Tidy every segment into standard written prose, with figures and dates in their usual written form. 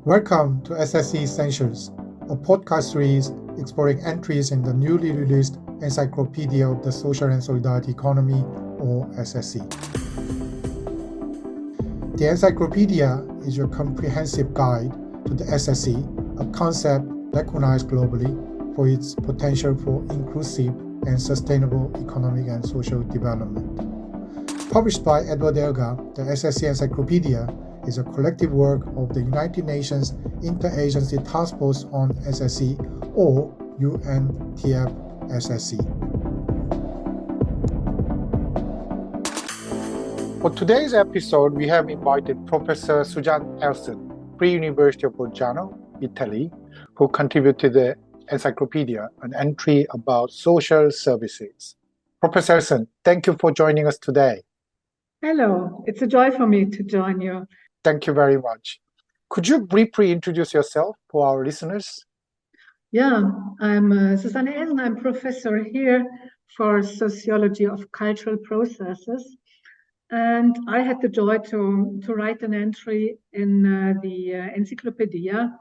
Welcome to SSC Essentials, a podcast series exploring entries in the newly released Encyclopedia of the Social and Solidarity Economy, or SSE. The Encyclopedia is your comprehensive guide to the SSE, a concept recognized globally for its potential for inclusive and sustainable economic and social development. Published by Edward Elgar, the SSE Encyclopedia is a collective work of the United Nations Interagency Task Force on SSE, or UNTF-SSE. For today's episode, we have invited Professor Susanne Elsen, Pre-University of Bolzano, Italy, who contributed to the Encyclopedia an entry about social services. Professor Elsen, thank you for joining us today. Hello, it's a joy for me to join you. Thank you very much. Could you briefly introduce yourself for our listeners? Yeah, I'm Susanne Elsen. I'm professor here for sociology of cultural processes. And I had the joy to write an entry in the Encyclopedia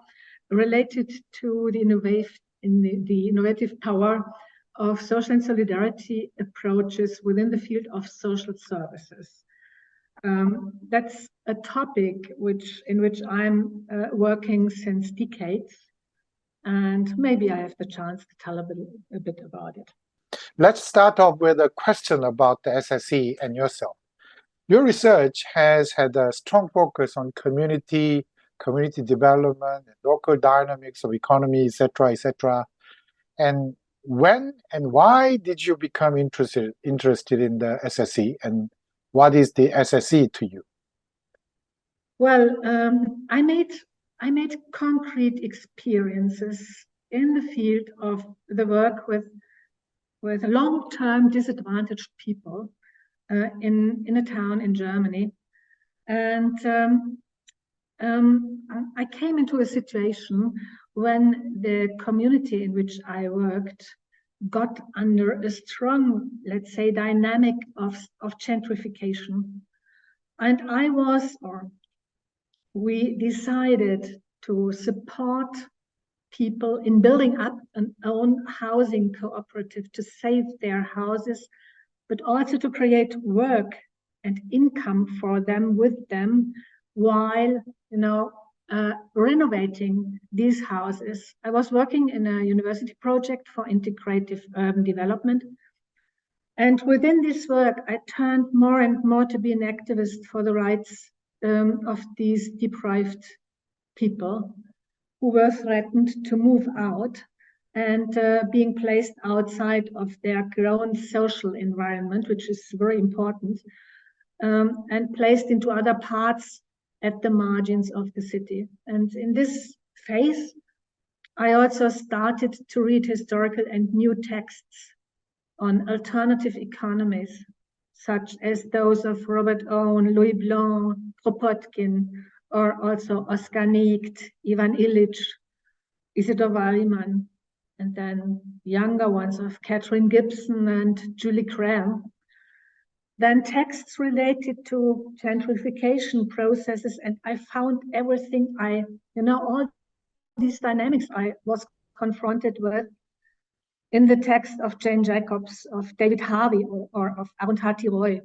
related to the innovative power of social and solidarity approaches within the field of social services. That's a topic in which I'm working since decades, and maybe I have the chance to tell a bit about it. Let's start off with a question about the SSE and yourself. Your research has had a strong focus on community development, and local dynamics of economy, etc., etc. And when and why did you become interested in the SSE, and what is the SSE to you? Well, I made concrete experiences in the field of the work with long-term disadvantaged people in a town in Germany, and I came into a situation when the community in which I worked got under a strong, let's say, dynamic of gentrification. And we decided to support people in building up an own housing cooperative to save their houses, but also to create work and income for them with them while, renovating these houses. I was working in a university project for integrative urban development. And within this work, I turned more and more to be an activist for the rights of these deprived people who were threatened to move out and being placed outside of their grown social environment, which is very important, and placed into other parts at the margins of the city. And in this phase, I also started to read historical and new texts on alternative economies, such as those of Robert Owen, Louis Blanc, Kropotkin, or also Oskar Negt, Ivan Illich, Isidor Wallmann, and then younger ones of Catherine Gibson and Julie Graham. Then texts related to gentrification processes, and I found everything all these dynamics I was confronted with in the text of Jane Jacobs, of David Harvey, or of Arundhati Roy.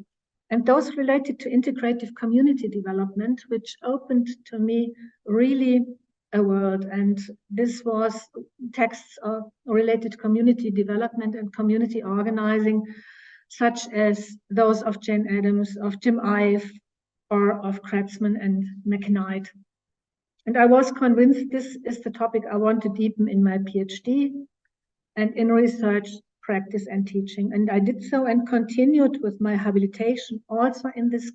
And those related to integrative community development, which opened to me really a world. And this was texts related to community development and community organizing, such as those of Jane Addams, of Jim Ive, or of Kratzman and McKnight. And I was convinced this is the topic I want to deepen in my PhD and in research, practice, and teaching. And I did so and continued with my habilitation also in this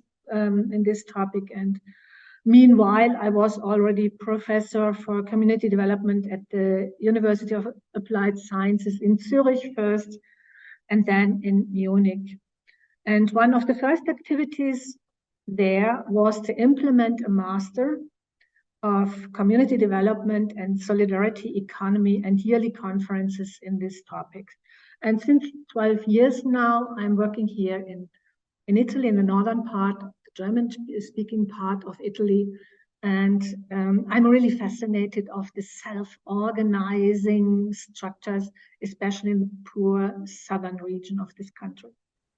topic. And meanwhile, I was already professor for community development at the University of Applied Sciences in Zurich first, and then in Munich. And one of the first activities there was to implement a master of community development and solidarity economy and yearly conferences in this topic. And since 12 years now, I'm working here in Italy, in the northern part, the German-speaking part of Italy, And I'm really fascinated of the self-organizing structures, especially in the poor southern region of this country.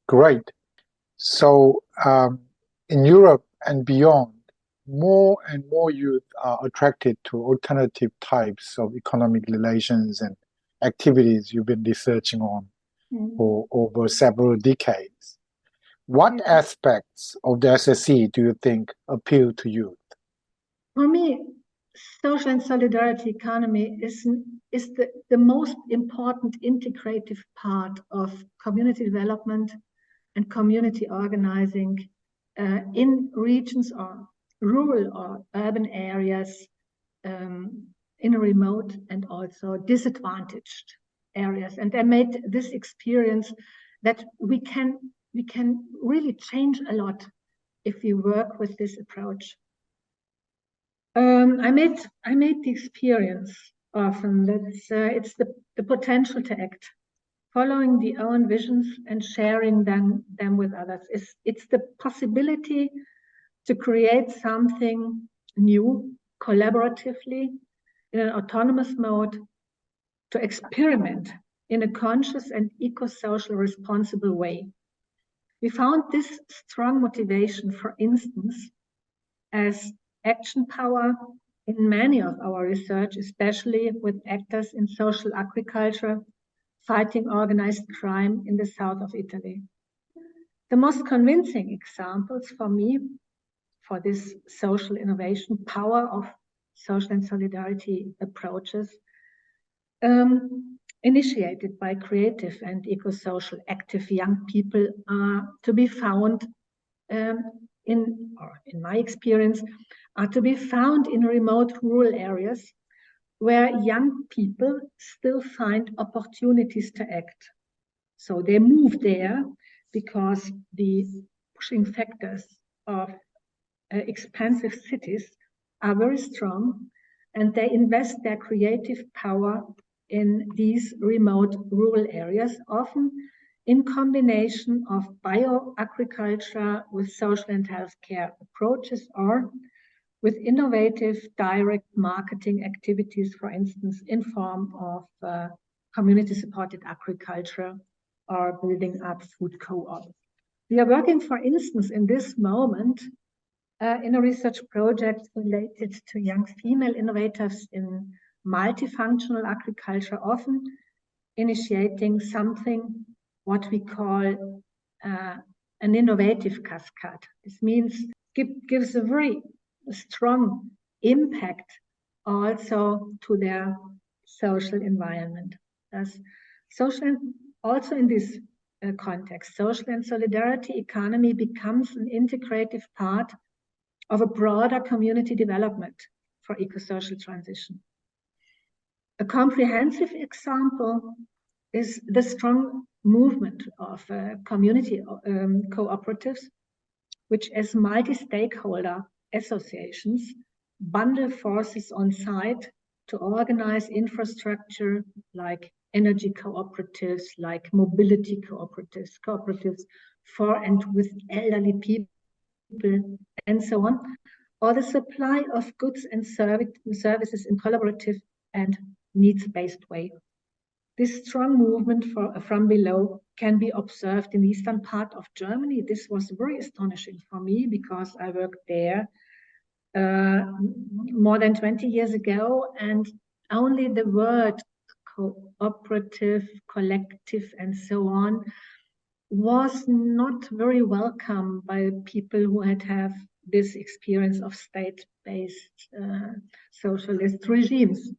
Great. So in Europe and beyond, more and more youth are attracted to alternative types of economic relations and activities you've been researching on for over several decades. What aspects of the SSE do you think appeal to youth? For me, social and solidarity economy is the most important integrative part of community development and community organizing in regions or rural or urban areas, in remote and also disadvantaged areas. And I made this experience that we can really change a lot if we work with this approach. I made the experience often that it's the potential to act, following the own visions and sharing them with others. It's the possibility to create something new collaboratively in an autonomous mode, to experiment in a conscious and eco-social responsible way. We found this strong motivation, for instance, as action power in many of our research, especially with actors in social agriculture fighting organized crime in the south of Italy. The most convincing examples for me for this social innovation power of social and solidarity approaches initiated by creative and eco-social active young people are to be found in my experience, are to be found in remote rural areas where young people still find opportunities to act. So they move there because the pushing factors of expansive cities are very strong, and they invest their creative power in these remote rural areas, often in combination of bioagriculture with social and healthcare approaches, or with innovative direct marketing activities, for instance, in form of community-supported agriculture or building up food co-ops. We are working, for instance, in this moment in a research project related to young female innovators in multifunctional agriculture, often initiating something what we call an innovative cascade. This means gives a very strong impact also to their social environment. As social, also in this context, social and solidarity economy becomes an integrative part of a broader community development for eco-social transition. A comprehensive example is the strong movement of community cooperatives, which as multi-stakeholder associations bundle forces on site to organize infrastructure like energy cooperatives, like mobility cooperatives for and with elderly people, and so on, or the supply of goods and services in collaborative and needs-based way. This strong movement from below can be observed in the eastern part of Germany. This was very astonishing for me because I worked there more than 20 years ago, and only the word cooperative, collective, and so on was not very welcome by people who had this experience of state-based socialist regimes.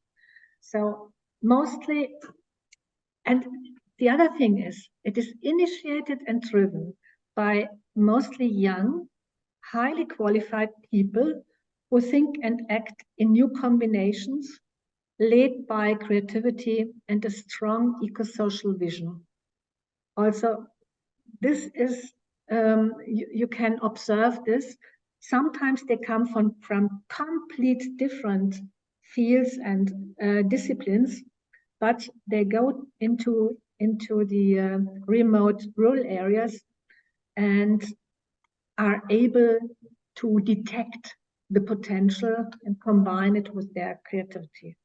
So mostly, and the other thing is, it is initiated and driven by mostly young, highly qualified people who think and act in new combinations, led by creativity and a strong eco-social vision. Also, this is, you can observe this. Sometimes they come from complete different fields and disciplines, but they go into the remote rural areas and are able to detect the potential and combine it with their creativity.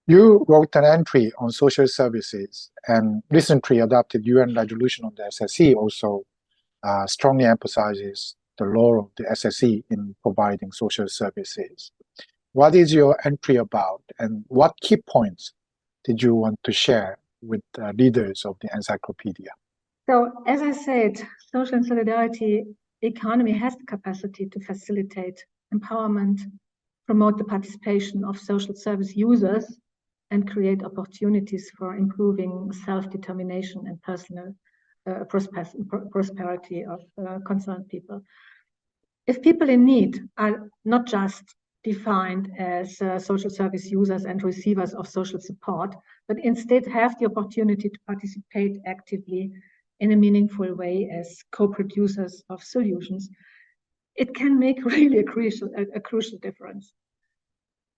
You wrote an entry on social services and recently adopted UN resolution on the SSE also strongly emphasizes the role of the SSE in providing social services. What is your entry about, and what key points did you want to share with readers of the encyclopedia? So, as I said, social and solidarity economy has the capacity to facilitate empowerment, promote the participation of social service users, and create opportunities for improving self-determination and personal prosperity of concerned people. If people in need are not just defined as social service users and receivers of social support, but instead have the opportunity to participate actively in a meaningful way as co-producers of solutions, it can make really a crucial difference.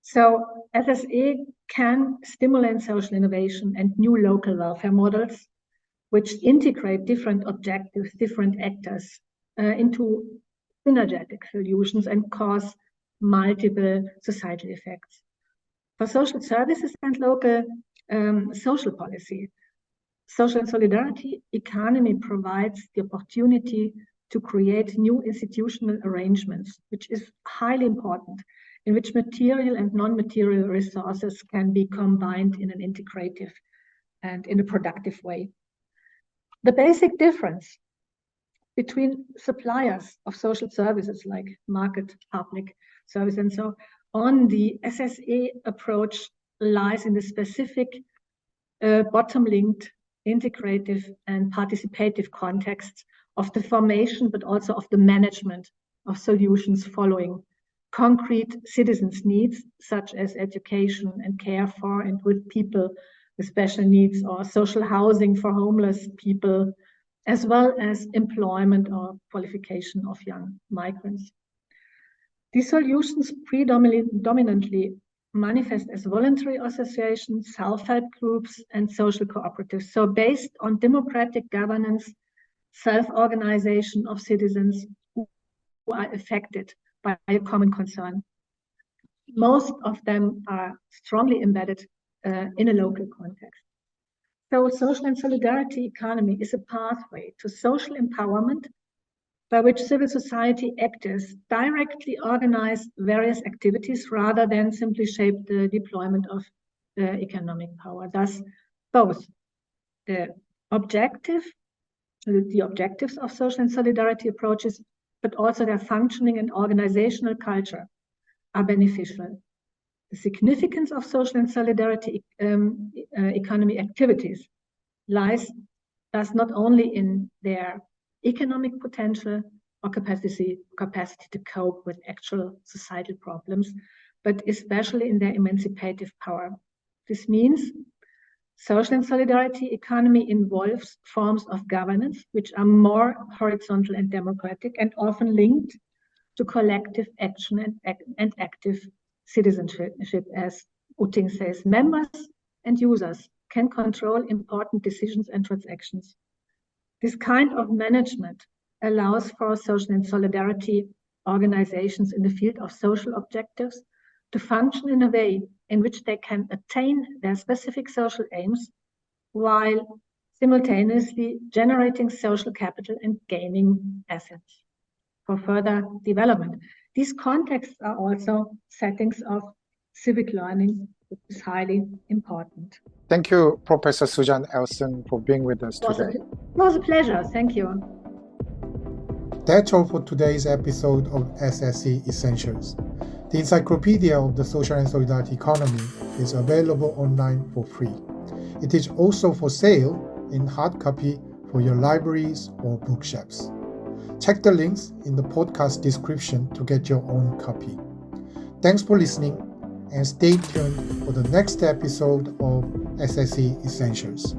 So SSE can stimulate social innovation and new local welfare models, which integrate different objectives, different actors into synergetic solutions and cause multiple societal effects. For social services and local social policy, social and solidarity economy provides the opportunity to create new institutional arrangements, which is highly important, in which material and non-material resources can be combined in an integrative and in a productive way. The basic difference between suppliers of social services like market, public service, and so on, the SSE approach lies in the specific bottom-linked, integrative, and participative context of the formation, but also of the management of solutions following concrete citizens' needs, such as education and care for and with people with special needs, or social housing for homeless people, as well as employment or qualification of young migrants. These solutions predominantly manifest as voluntary associations, self-help groups, and social cooperatives. So based on democratic governance, self-organization of citizens who are affected by a common concern. Most of them are strongly embedded in a local context. So social and solidarity economy is a pathway to social empowerment by which civil society actors directly organize various activities rather than simply shape the deployment of economic power. Thus, both the objectives of social and solidarity approaches, but also their functioning and organizational culture are beneficial. The significance of social and solidarity economy activities lies thus not only in their economic potential or capacity to cope with actual societal problems, but especially in their emancipative power. This means social and solidarity economy involves forms of governance which are more horizontal and democratic and often linked to collective action and active citizenship. As Utting says, members and users can control important decisions and transactions. This kind of management allows for social and solidarity organizations in the field of social objectives to function in a way in which they can attain their specific social aims while simultaneously generating social capital and gaining assets for further development. These contexts are also settings of civic learning, which is highly important. Thank you, Professor Susanne Elsen, for being with us today. It was a pleasure. Thank you. That's all for today's episode of SSE Essentials. The Encyclopedia of the Social and Solidarity Economy is available online for free. It is also for sale in hard copy for your libraries or bookshops. Check the links in the podcast description to get your own copy. Thanks for listening, and stay tuned for the next episode of SSE Essentials.